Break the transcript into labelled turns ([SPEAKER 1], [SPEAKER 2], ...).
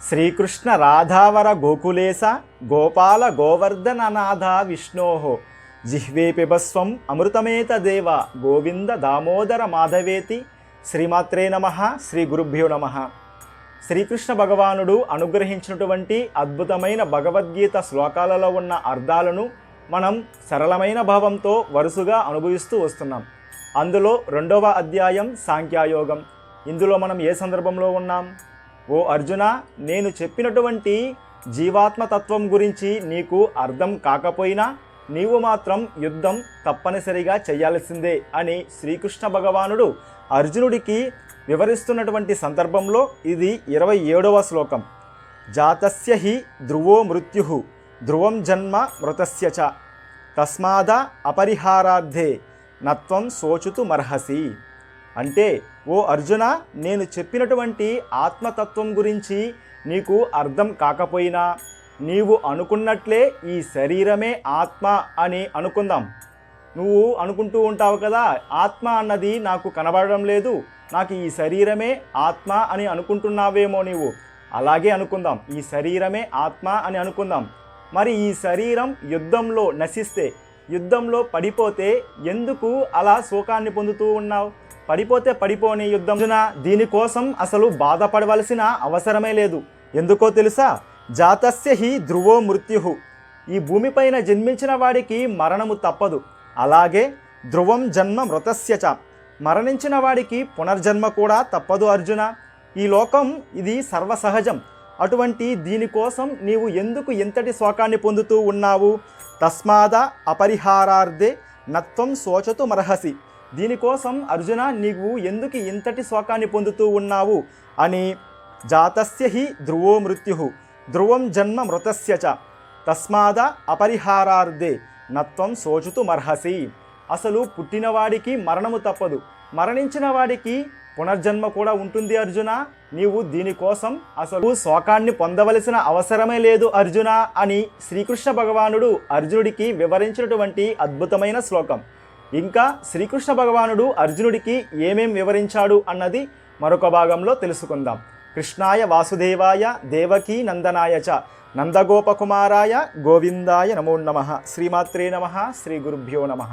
[SPEAKER 1] శ్రీకృష్ణ రాధావర గోకులేశ గోపాల గోవర్ధననాథ విష్ణోః జిహ్వే పిబస్వం అమృతమేతదేవ గోవింద దామోదర మాధవేతి. శ్రీమాత్రే నమః. శ్రీ గురుభ్యో నమః. శ్రీకృష్ణ భగవానుడు అనుగ్రహించినటువంటి అద్భుతమైన భగవద్గీత శ్లోకాలలో ఉన్న అర్థాలను మనం సరళమైన భావంతో వరుసగా అనుభవిస్తూ వస్తున్నాం. అందులో 2వ అధ్యాయం సాంఖ్యయోగం. ఇందులో మనం ఏ సందర్భంలో ఉన్నాం? ఓ అర్జున, నేను చెప్పినటువంటి జీవాత్మతత్వం గురించి నీకు అర్థం కాకపోయినా నీవు మాత్రం యుద్ధం తప్పనిసరిగా చేయాల్సిందే అని శ్రీకృష్ణ భగవానుడు అర్జునుడికి వివరిస్తున్నటువంటి సందర్భంలో ఇది 27వ శ్లోకం. జాతస్య హి ధ్రువో మృత్యుః ధ్రువం జన్మ మృతస్య చ తస్మాద అపరిహారార్థే నత్వం శోచితుమర్హసి. అంటే ఓ అర్జున, నేను చెప్పినటువంటి ఆత్మతత్వం గురించి నీకు అర్థం కాకపోయినా నీవు అనుకున్నట్లే ఈ శరీరమే ఆత్మ అని అనుకుందాం. నువ్వు అనుకుంటూ ఉంటావు కదా, ఆత్మ అన్నది నాకు కనబడడం లేదు, నాకు ఈ శరీరమే ఆత్మ అని అనుకుంటున్నావేమో నీవు. అలాగే అనుకుందాం, ఈ శరీరమే ఆత్మ అని అనుకుందాం. మరి ఈ శరీరం యుద్ధంలో నశిస్తే, యుద్ధంలో పడిపోతే ఎందుకు అలా శోకాన్ని పొందుతూ ఉన్నావు? పడిపోతే పడిపోని యుద్ధం, దీనికోసం అసలు బాధపడవలసిన అవసరమే లేదు. ఎందుకో తెలుసా? జాతస్య హి ధ్రువో మృత్యుః. ఈ భూమిపైన జన్మించిన వాడికి మరణము తప్పదు. అలాగే ధ్రువం జన్మ మృతస్య చ, మరణించిన వాడికి పునర్జన్మ కూడా తప్పదు అర్జున. ఈ లోకం ఇది సర్వసహజం. అటువంటి దీనికోసం నీవు ఎందుకు ఎంతటి శోకాన్ని పొందుతూ ఉన్నావు? తస్మాద అపరిహారార్థే నత్వం శోచతుమర్హసి. దీనికోసం అర్జున నీవు ఎందుకు ఇంతటి శోకాన్ని పొందుతూ ఉన్నావు అని. జాతస్య హి ధ్రువో మృత్యుః ధ్రువం జన్మ మృతస్య చ తస్మాద అపరిహారార్థే నత్వం శోచితుమర్హసి. అసలు పుట్టినవాడికి మరణము తప్పదు, మరణించిన వాడికి పునర్జన్మ కూడా ఉంటుంది అర్జున. నీవు దీనికోసం అసలు శోకాన్ని పొందవలసిన అవసరమే లేదు అర్జున అని శ్రీకృష్ణ భగవానుడు అర్జునుడికి వివరించినటువంటి అద్భుతమైన శ్లోకం. ఇంకా శ్రీకృష్ణ భగవానుడు అర్జునుడికి ఏమేం వివరించాడు అన్నది మరొక భాగంలో తెలుసుకుందాం. కృష్ణాయ వాసుదేవాయ దేవకీ నందనాయ చ నందగోపకుమారాయ గోవిందాయ నమో నమః. శ్రీమాత్రే నమః. శ్రీ గురుభ్యో నమః.